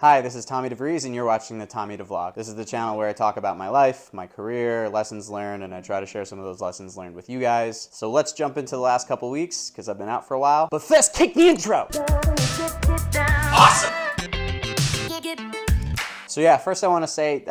Hi, this is Tommy DeVries, and you're watching the Tommy DeVlog. This is the channel where I talk about my life, my career, lessons learned, and I try to share some of those lessons learned with you guys. So let's jump into the last couple weeks, because I've been out for a while. But first, kick the intro! Awesome! So yeah, first I want to say,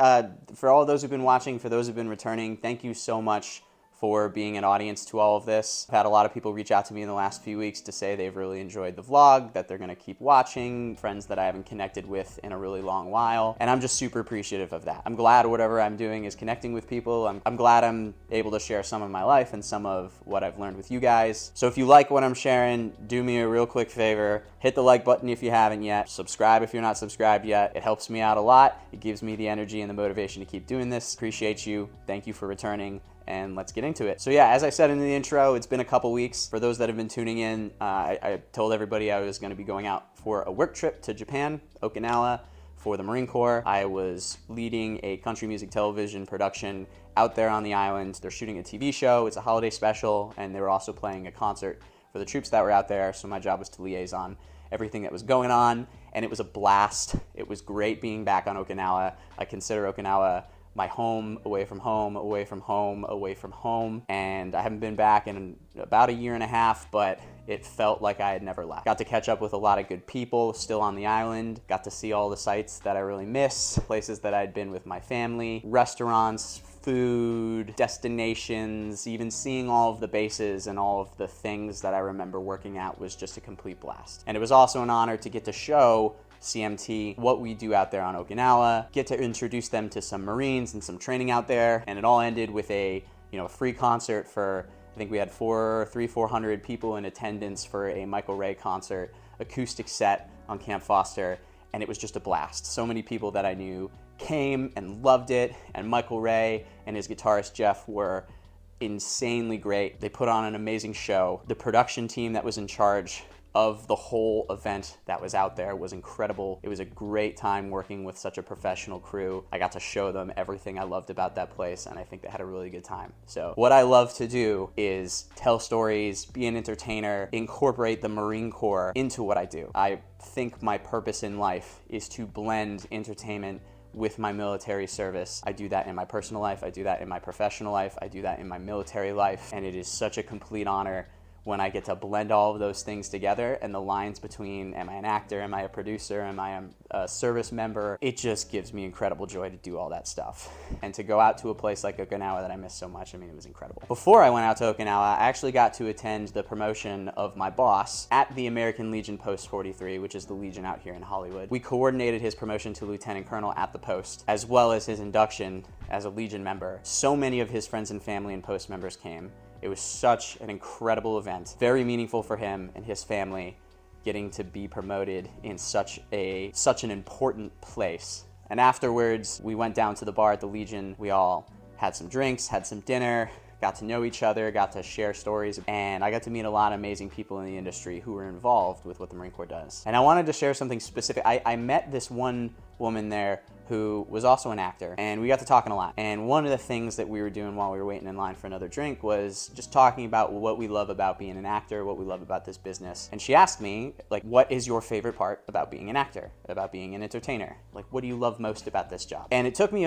for all those who've been watching, for those who've been returning, thank you so much for being an audience to all of this. I've had a lot of people reach out to me in the last few weeks to say they've really enjoyed the vlog, that they're gonna keep watching, friends that I haven't connected with in a really long while, and I'm just super appreciative of that. I'm glad whatever I'm doing is connecting with people. I'm glad I'm able to share some of my life and some of what I've learned with you guys. So if you like what I'm sharing, do me a real quick favor, hit the like button if you haven't yet, subscribe if you're not subscribed yet. It helps me out a lot. It gives me the energy and the motivation to keep doing this. Appreciate you. Thank you for returning. And let's get into it. So yeah, as I said in the intro, it's been a couple weeks. For those that have been tuning in, I told everybody I was gonna be going out for a work trip to Japan, Okinawa, for the Marine Corps. I was leading a country music television production out there on the island. They're shooting a TV show, it's a holiday special, and they were also playing a concert for the troops that were out there, so my job was to liaison everything that was going on, and it was a blast. It was great being back on Okinawa. I consider Okinawa my home, away from home, away from home, away from home. And I haven't been back in about a year and a half, but it felt like I had never left. Got to catch up with a lot of good people still on the island. Got to see all the sites that I really miss, places that I'd been with my family, restaurants, food, destinations, even seeing all of the bases and all of the things that I remember working at was just a complete blast. And it was also an honor to get to show CMT what we do out there on Okinawa, get to introduce them to some Marines and some training out there, and it all ended with a free concert for, I think we had 400 people in attendance for a Michael Ray concert, acoustic set on Camp Foster, and it was just a blast. So many people that I knew came and loved it, and Michael Ray and his guitarist Jeff were insanely great. They put on an amazing show. The production team that was in charge of the whole event that was out there was incredible. It was a great time working with such a professional crew. I got to show them everything I loved about that place, and I think they had a really good time. So what I love to do is tell stories, be an entertainer, incorporate the Marine Corps into what I do. I think my purpose in life is to blend entertainment with my military service. I do that in my personal life, I do that in my professional life, I do that in my military life, and it is such a complete honor when I get to blend all of those things together, and the lines between, am I an actor, am I a producer, am I a service member, it just gives me incredible joy to do all that stuff. And to go out to a place like Okinawa that I miss so much, I mean, it was incredible. Before I went out to Okinawa, I actually got to attend the promotion of my boss at the American Legion Post 43, which is the Legion out here in Hollywood. We coordinated his promotion to Lieutenant Colonel at the post, as well as his induction as a Legion member. So many of his friends and family and post members came. It was such an incredible event, very meaningful for him and his family, getting to be promoted in such an important place. And afterwards, we went down to the bar at the Legion. We all had some drinks, had some dinner, got to know each other, got to share stories, and I got to meet a lot of amazing people in the industry who were involved with what the Marine Corps does. And I wanted to share something specific. I met this one woman there who was also an actor, and we got to talking a lot. And one of the things that we were doing while we were waiting in line for another drink was just talking about what we love about being an actor, what we love about this business. And she asked me, like, what is your favorite part about being an actor, about being an entertainer? Like, what do you love most about this job? And it took me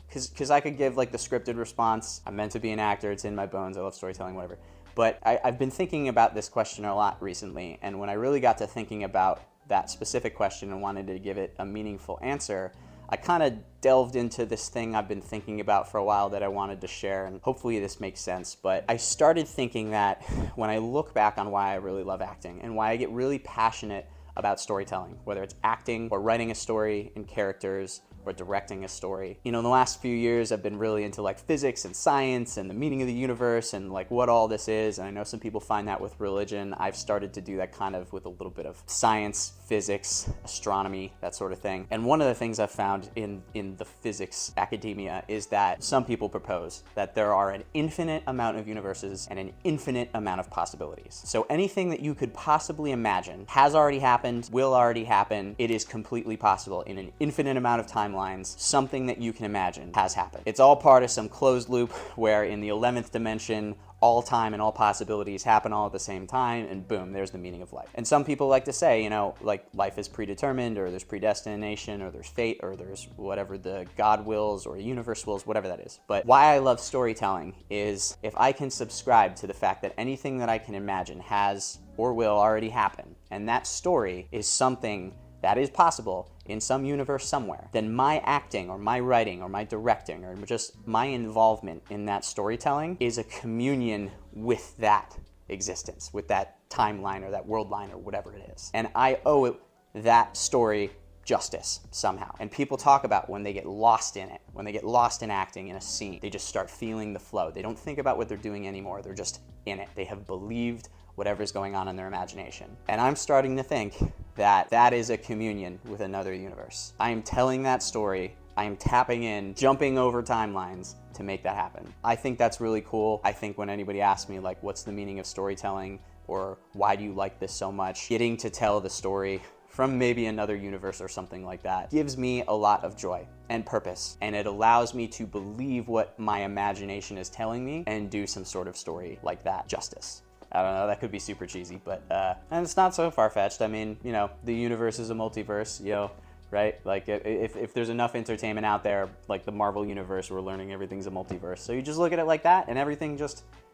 because I could give like the scripted response. I'm meant to be an actor, it's in my bones, I love storytelling, whatever. But I've been thinking about this question a lot recently, and when I really got to thinking about that specific question and wanted to give it a meaningful answer, I kind of delved into this thing I've been thinking about for a while that I wanted to share, and hopefully this makes sense. But I started thinking that when I look back on why I really love acting and why I get really passionate about storytelling, whether it's acting or writing a story in characters or directing a story. In the last few years, I've been really into like physics and science and the meaning of the universe and like what all this is. And I know some people find that with religion. I've started to do that kind of with a little bit of science, physics, astronomy, that sort of thing. And one of the things I've found in the physics academia is that some people propose that there are an infinite amount of universes and an infinite amount of possibilities. So anything that you could possibly imagine has already happened, will already happen. It is completely possible in an infinite amount of timelines. Something that you can imagine has happened. It's all part of some closed loop where in the 11th dimension, all time and all possibilities happen all at the same time, and boom, there's the meaning of life. And some people like to say, you know, like life is predetermined, or there's predestination, or there's fate, or there's whatever the God wills or universe wills, whatever that is. But why I love storytelling is if I can subscribe to the fact that anything that I can imagine has or will already happen, and that story is something that is possible in some universe somewhere, then my acting or my writing or my directing or just my involvement in that storytelling is a communion with that existence, with that timeline or that world line or whatever it is. And I owe that story justice somehow. And people talk about when they get lost in it, when they get lost in acting in a scene, they just start feeling the flow. They don't think about what they're doing anymore. They're just in it. They have believed whatever's going on in their imagination. And I'm starting to think that that is a communion with another universe. I am telling that story. I am tapping in, jumping over timelines to make that happen. I think that's really cool. I think when anybody asks me, like, what's the meaning of storytelling, or why do you like this so much, getting to tell the story from maybe another universe or something like that gives me a lot of joy and purpose. And it allows me to believe what my imagination is telling me and do some sort of story like that justice. I don't know, that could be super cheesy, but, and it's not so far-fetched. I mean, you know, the universe is a multiverse, you know, right? Like, if there's enough entertainment out there, like the Marvel universe, we're learning everything's a multiverse. So you just look at it like that, and everything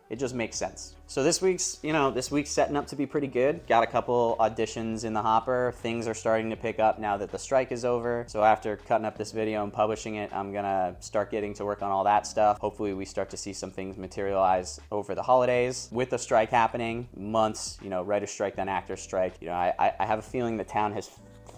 it just makes sense. So this week's setting up to be pretty good. Got a couple auditions in the hopper. Things are starting to pick up now that the strike is over. So after cutting up this video and publishing it, I'm gonna start getting to work on all that stuff. Hopefully we start to see some things materialize over the holidays. With the strike happening, months, you know, writer's strike, then actor's strike, you know, I have a feeling the town has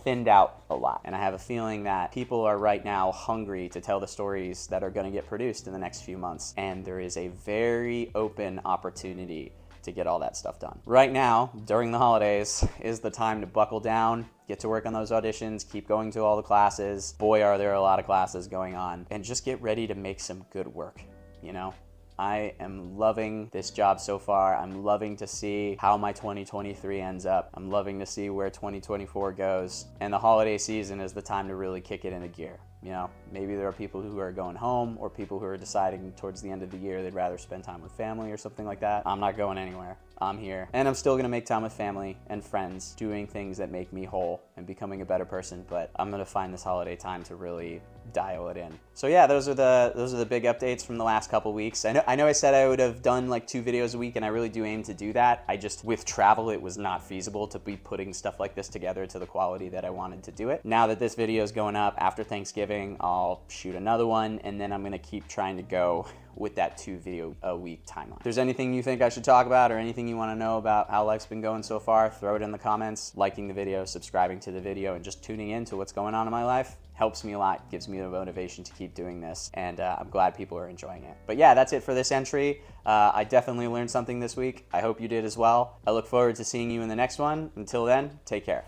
thinned out a lot. And I have a feeling that people are right now hungry to tell the stories that are going to get produced in the next few months. And there is a very open opportunity to get all that stuff done. Right now, during the holidays, is the time to buckle down, get to work on those auditions, keep going to all the classes. Boy, are there a lot of classes going on. And just get ready to make some good work, you know? I am loving this job so far. I'm loving to see how my 2023 ends up. I'm loving to see where 2024 goes. And the holiday season is the time to really kick it into gear. You know, maybe there are people who are going home, or people who are deciding towards the end of the year they'd rather spend time with family or something like that. I'm not going anywhere. I'm here. And I'm still gonna make time with family and friends, doing things that make me whole and becoming a better person. But I'm gonna find this holiday time to really dial it in. So yeah, those are the big updates from the last couple weeks. I know I said I would have done like 2 videos a week, and I really do aim to do that. I just, with travel, it was not feasible to be putting stuff like this together to the quality that I wanted to do it. Now that this video is going up after Thanksgiving, I'll shoot another one, and then I'm gonna keep trying to go with that 2 video a week timeline. If there's anything you think I should talk about, or anything you want to know about how life's been going so far, throw it in the comments. Liking the video, subscribing to the video, and just tuning in to what's going on in my life helps me a lot, gives me the motivation to keep doing this, and I'm glad people are enjoying it. But yeah, that's it for this entry. I definitely learned something this week. I hope you did as well. I look forward to seeing you in the next one. Until then, take care.